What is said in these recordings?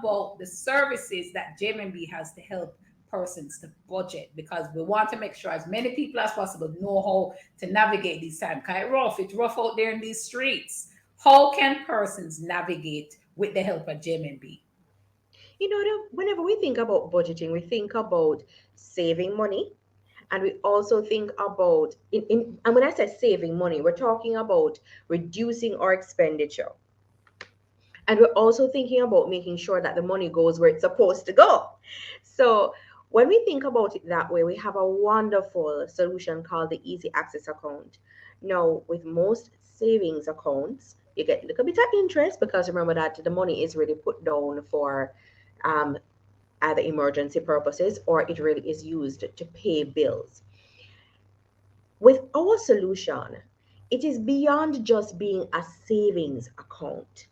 about the services that JMMB has to help persons to budget, because we want to make sure as many people as possible know how to navigate these times. It's rough out there in these streets. How can persons navigate with the help of JMMB? Whenever we think about budgeting, we think about saving money. And we also think about, and when I say saving money, we're talking about reducing our expenditure. And we're also thinking about making sure that the money goes where it's supposed to go. So when we think about it that way, we have a wonderful solution called the Easy Access account. Now, with most savings accounts, you get a little bit of interest because remember that the money is really put down for um, either emergency purposes or it really is used to pay bills. With our solution, it is beyond just being a savings account.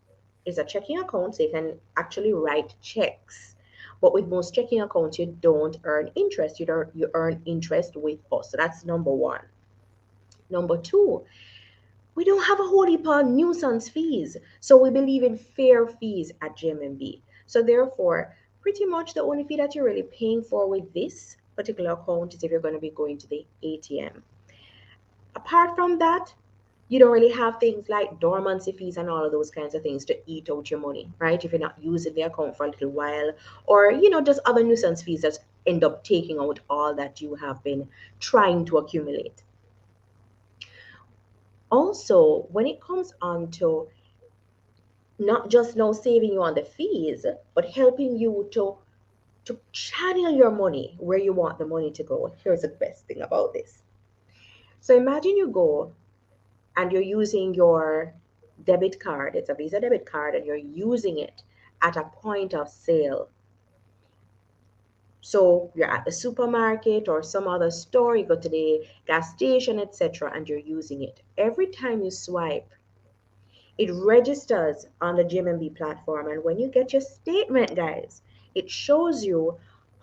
It's a checking account, so you can actually write checks. But with most checking accounts, you don't earn interest. You earn interest with us. So that's number one. Number two, we don't have a whole heap of nuisance fees. So we believe in fair fees at JMMB. So therefore, pretty much the only fee that you're really paying for with this particular account is if you're going to be going to the ATM. Apart from that, you don't really have things like dormancy fees and all of those kinds of things to eat out your money, right? If you're not using the account for a little while, or just other nuisance fees that end up taking out all that you have been trying to accumulate. Also, when it comes on to not just now saving you on the fees, but helping you to channel your money where you want the money to go. Here's the best thing about this. So imagine you go and you're using your debit card, it's a Visa debit card, and you're using it at a point of sale. So you're at the supermarket or some other store, you go to the gas station, etc., and you're using it. Every time you swipe, it registers on the JMMB platform. And when you get your statement, guys, it shows you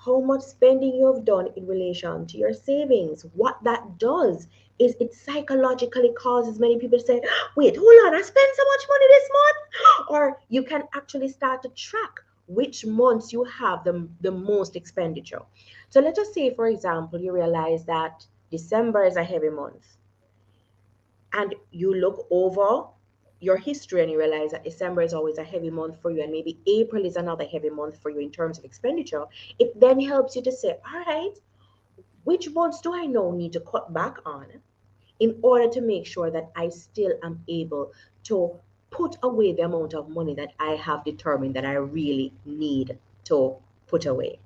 how much spending you have done in relation to your savings. What that does is it psychologically causes many people to say, wait, hold on, I spent so much money this month. Or you can actually start to track which months you have the most expenditure. So let us say, for example, you realize that December is a heavy month and you look over your history and you realize that December is always a heavy month for you and maybe April is another heavy month for you in terms of expenditure, it then helps you to say, all right, which months do I now need to cut back on in order to make sure that I still am able to put away the amount of money that I have determined that I really need to put away.